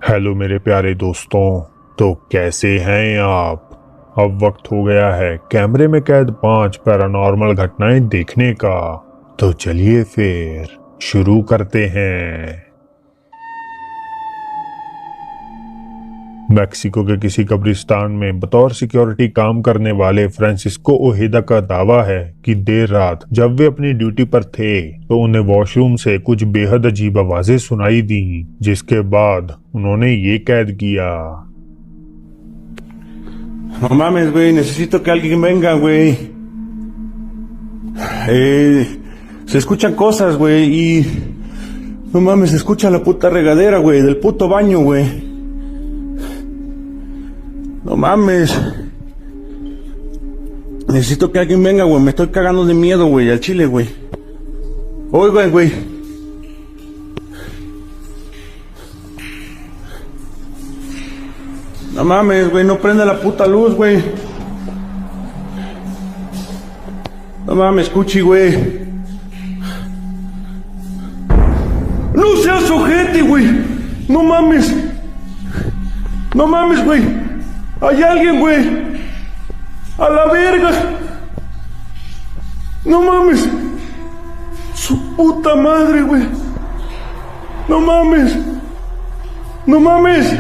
Hello मेरे प्यारे दोस्तों। तो कैसे हैं आप। अब वक्त हो गया है कैमरे में कैद 5 पैरानॉर्मल घटनाएं देखने का। तो चलिए फिर शुरू करते हैं। मैक्सिको के किसी कब्रिस्तान में बतौर सिक्योरिटी काम करने वाले फ्रांसिस्को ओहेदा का दावा है कि देर रात जब वे अपनी ड्यूटी पर थे तो उन्हें वॉशरूम से कुछ बेहद अजीब आवाजें सुनाई दी, जिसके बाद उन्होंने ये कैद किया। No mames, güey, necesito que alguien venga, güey. Se escuchan cosas, güey, y... No mames, se escucha la puta regadera, güey, del puto baño, güey. No mames. Necesito que alguien venga, güey, me estoy cagando de miedo, güey, al chile, güey. Oigan, güey. No mames, güey, no prende la puta luz, güey. No mames, Cuchi, güey. No seas ojete, güey. No mames. No mames, güey. Hay alguien, güey. A la verga. No mames. Su puta madre, güey. No mames. No mames.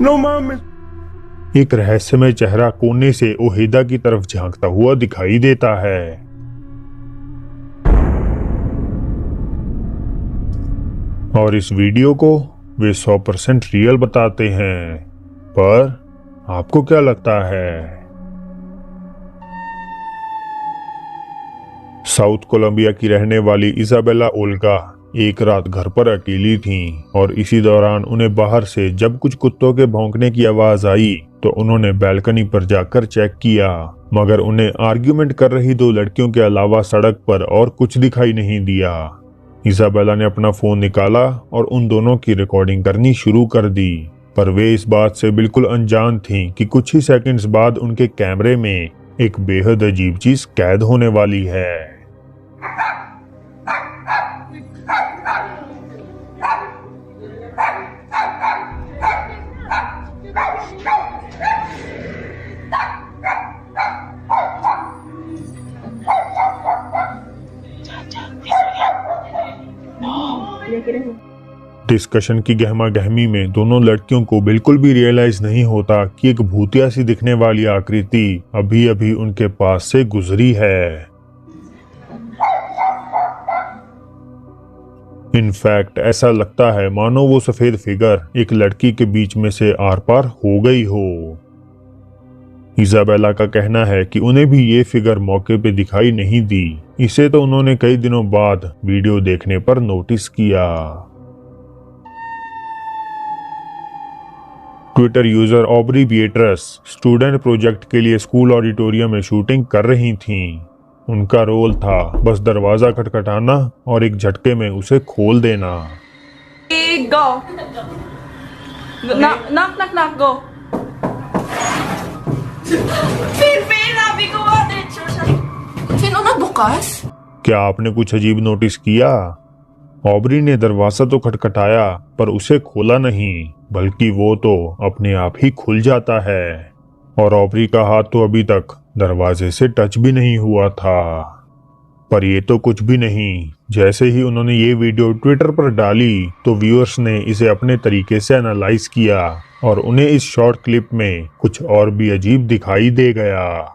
No mames. एक रहस्यमय चेहरा कोने से ओहेदा की तरफ झांकता हुआ दिखाई देता है। और इस वीडियो को वे 100% रियल बताते हैं। पर आपको क्या लगता है। साउथ कोलंबिया की रहने वाली इजाबेला ओल्गा एक रात घर पर अकेली थीं और इसी दौरान उन्हें बाहर से जब कुछ कुत्तों के भौंकने की आवाज आई तो उन्होंने बैल्कनी पर जाकर चेक किया, मगर उन्हें आर्ग्यूमेंट कर रही 2 लड़कियों के अलावा सड़क पर और कुछ दिखाई नहीं दिया। इजाबेला ने अपना फोन निकाला और उन दोनों की रिकॉर्डिंग करनी शुरू कर दी, पर वे इस बात से बिल्कुल अनजान थीं कि कुछ ही सेकंड्स बाद उनके कैमरे में एक बेहद अजीब चीज कैद होने वाली है। डिस्कशन की गहमा गहमी में दोनों लड़कियों को बिल्कुल भी रियलाइज नहीं होता कि एक भूतिया सी दिखने वाली आकृति अभी अभी उनके पास से गुजरी है। इनफैक्ट ऐसा लगता है मानो वो सफेद फिगर एक लड़की के बीच में से आर पार हो गई हो। इजाबेला का कहना है कि उन्हें भी ये फिगर मौके पे दिखाई नहीं दी। इसे तो उन्होंने कई दिनों बाद वीडियो देखने पर नोटिस किया। Twitter user Aubrey Beatrice student project के लिए स्कूल ऑडिटोरियम में शूटिंग कर रही थीं। उनका रोल था बस दरवाजा खटखटाना और एक झटके में उसे खोल देना। Go. Knock, go. Sabi ko nga, diretso siya. Sino nagbukas? क्या आपने कुछ अजीब नोटिस किया। ऑब्री ने दरवाजा तो खटखटाया पर उसे खोला नहीं, बल्कि वो तो अपने आप ही खुल जाता है और ऑब्री का हाथ तो अभी तक दरवाजे से टच भी नहीं हुआ था। पर ये तो कुछ भी नहीं। जैसे ही उन्होंने ये वीडियो ट्विटर पर डाली तो व्यूअर्स ने इसे अपने तरीके से एनालाइज किया और उन्हें इस शॉर्ट क्लिप में कुछ और भी अजीब दिखाई दे गया।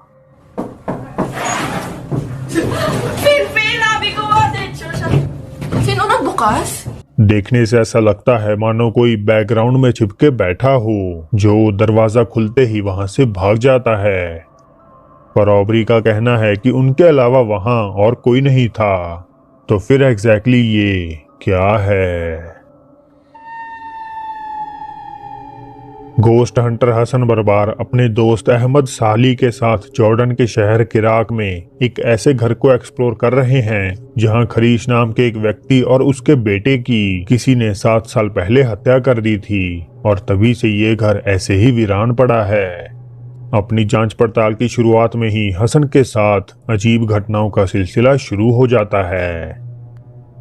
Sino nagbukas? देखने से ऐसा लगता है मानो कोई बैकग्राउंड में छिपके बैठा हो जो दरवाजा खुलते ही वहां से भाग जाता है। पर ऑब्री का कहना है कि उनके अलावा वहां और कोई नहीं था। तो फिर एग्जैक्टली ये क्या है। गोस्ट हंटर हसन बरबार अपने दोस्त अहमद साली के साथ जॉर्डन के शहर किराक में एक ऐसे घर को एक्सप्लोर कर रहे हैं जहां खरीश नाम के एक व्यक्ति और उसके बेटे की किसी ने 7 साल पहले हत्या कर दी थी और तभी से ये घर ऐसे ही वीरान पड़ा है। अपनी जांच पड़ताल की शुरुआत में ही हसन के साथ अजीब घटनाओं का सिलसिला शुरू हो जाता है।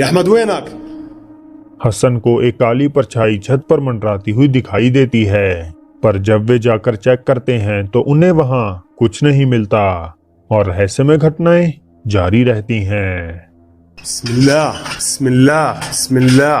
या अहमद वैनक। हसन को एक काली परछाई छत पर मंडराती हुई दिखाई देती है, पर जब वे जाकर चेक करते हैं तो उन्हें वहां कुछ नहीं मिलता और रहस्यमय घटनाएं जारी रहती हैं। बिस्मिल्लाह, बिस्मिल्लाह, बिस्मिल्लाह।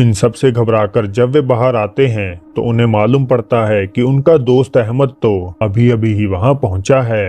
इन सब से घबराकर जब वे बाहर आते हैं तो उन्हें मालूम पड़ता है कि उनका दोस्त अहमद तो अभी अभी ही वहां पहुंचा है।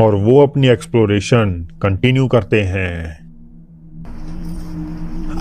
और वो अपनी एक्सप्लोरेशन कंटिन्यू करते हैं।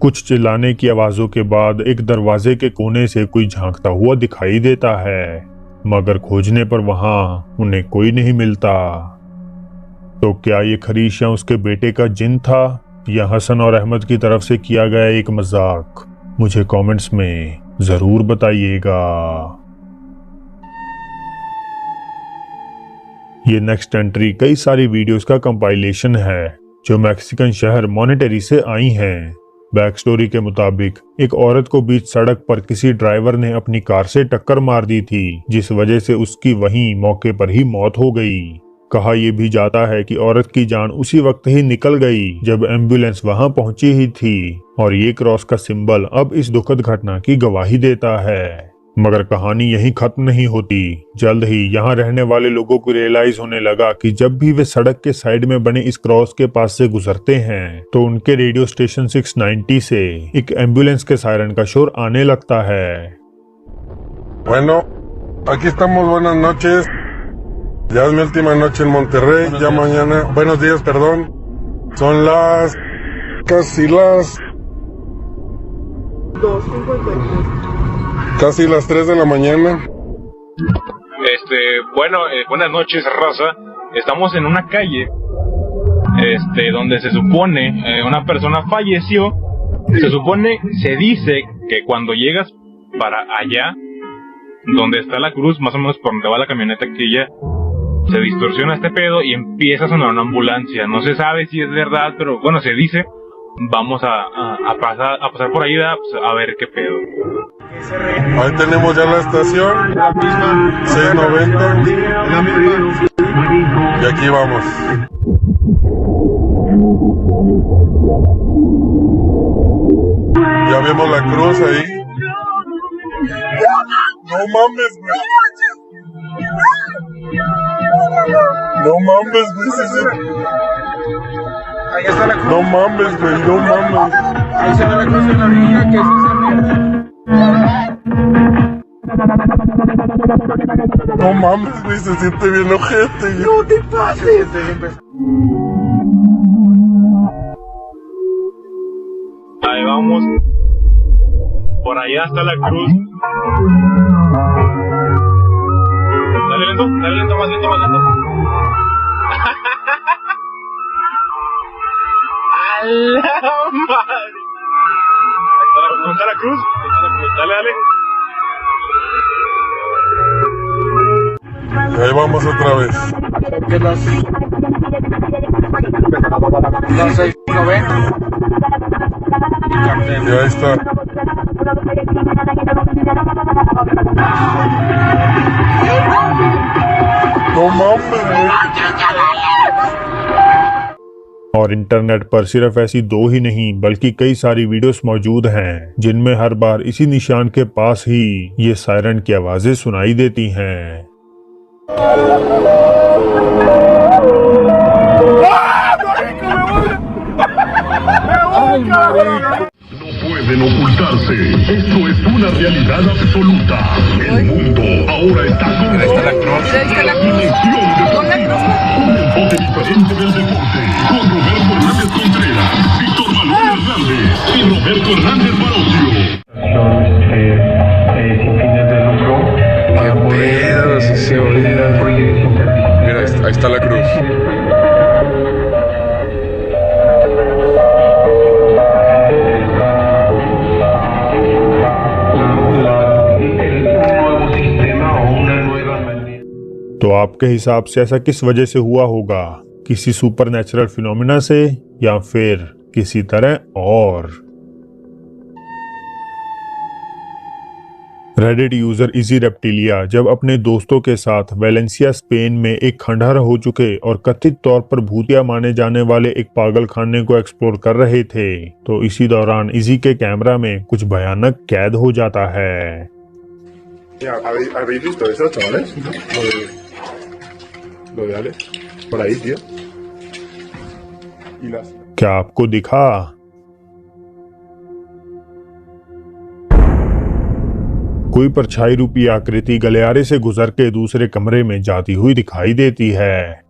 कुछ चिल्लाने की आवाजों के बाद एक दरवाजे के कोने से कोई झांकता हुआ दिखाई देता है, मगर खोजने पर वहां उन्हें कोई नहीं मिलता। तो क्या ये खरीश या उसके बेटे का जिन था या हसन और अहमद की तरफ से किया गया एक मजाक? मुझे कमेंट्स में जरूर बताइएगा। ये नेक्स्ट एंट्री कई सारी वीडियोस का कंपाइलेशन है जो मैक्सिकन शहर मॉनेटरी से आई हैं। बैक स्टोरी के मुताबिक एक औरत को बीच सड़क पर किसी ड्राइवर ने अपनी कार से टक्कर मार दी थी, जिस वजह से उसकी वहीं मौके पर ही मौत हो गई। कहा यह भी जाता है कि औरत की जान उसी वक्त ही निकल गई जब एम्बुलेंस वहां पहुंची ही थी, और ये क्रॉस का सिंबल अब इस दुखद घटना की गवाही देता है। मगर कहानी यहीं खत्म नहीं होती। जल्द ही यहाँ रहने वाले लोगों को रियलाइज होने लगा कि जब भी वे सड़क के साइड में बने इस क्रॉस के पास से गुजरते हैं तो उनके रेडियो स्टेशन 690 से एक एम्बुलेंस के सायरन का शोर आने लगता है। Bueno, aquí estamos, buenas noches. Ya es mi última noche en Monterrey, ya mañana, buenos días, perdón. Son casi las 3 de la mañana. Buenas noches, raza. Estamos en una calle, donde se supone una persona falleció. Se dice que cuando llegas para allá, donde está la cruz, más o menos por donde va la camioneta aquella, se distorsiona este pedo y empieza a sonar una ambulancia. No se sabe si es verdad, pero bueno, se dice. Vamos a pasar por ahí a ver qué pedo. Ahí tenemos ya la estación, 690. Y aquí vamos. Ya vemos la cruz ahí. No mames, güey. No mames, güey. Ahí está la cruz. No mames, güey, no mames. Ahí se ve la cruz en la orilla que se No mames, güey, se siente bien ojete, güey. ¡No te pases! Ahí vamos. Por allá está la cruz. Dale lento, más lento. ¡A la madre! ¿Dónde está la cruz? Dale. Ahí vamos otra vez. Las 6:90. Y ahí está. No mames, güey. और internet पर सिर्फ ऐसी 2 ही नहीं बल्कि कई सारी videos मौजूद हैं जिनमें हर बार इसी निशान के पास ही ये सायरन की आवाजें सुनाई देती हैं। No pueden ocultarse. Esto es una realidad absoluta. El mundo ahora está con Mira, ahí está la cruz. Con la cruz. un enfoque diferente del deporte. Con Roberto Hernández Contreras, Víctor Manuel Hernández y Roberto Hernández Barocio. Sin fines de lucro para poder liderar proyectos. Mira, ahí está la cruz. तो आपके हिसाब से ऐसा किस वजह से हुआ होगा? किसी सुपरनैचुरल फिनोमिना से या फिर किसी तरह और? रेडिट यूजर इजी रेप्टिलिया जब अपने दोस्तों के साथ वेलेंसिया स्पेन में एक खंडहर हो चुके और कथित तौर पर भूतिया माने जाने वाले एक पागल खाने को एक्सप्लोर कर रहे थे तो इसी दौरान इजी के कैमरा में कुछ भयानक कैद हो जाता है। ¿Habéis visto eso, chavales? Lo de Alex. Por ahí, tío. Y las... क्या आपको दिखा? कोई परछाई रूपी आकृति गलियारे से गुजर के दूसरे कमरे में जाती हुई दिखाई देती है।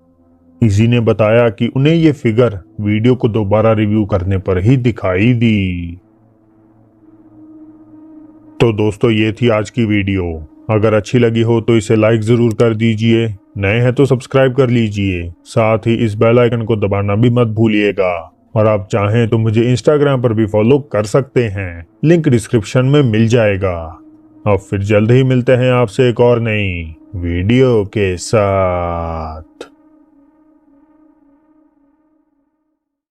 इजी ने बताया कि उन्हें ये फिगर वीडियो को दोबारा रिव्यू करने पर ही दिखाई दी। तो दोस्तों ये थी आज की वीडियो। अगर अच्छी लगी हो तो इसे लाइक जरूर कर दीजिए, नए हैं तो सब्सक्राइब कर लीजिए, साथ ही इस बेल आइकन को दबाना भी मत भूलिएगा। और आप चाहें तो मुझे इंस्टाग्राम पर भी फॉलो कर सकते हैं, लिंक डिस्क्रिप्शन में मिल जाएगा। अब फिर जल्द ही मिलते हैं आपसे एक और नई वीडियो के साथ।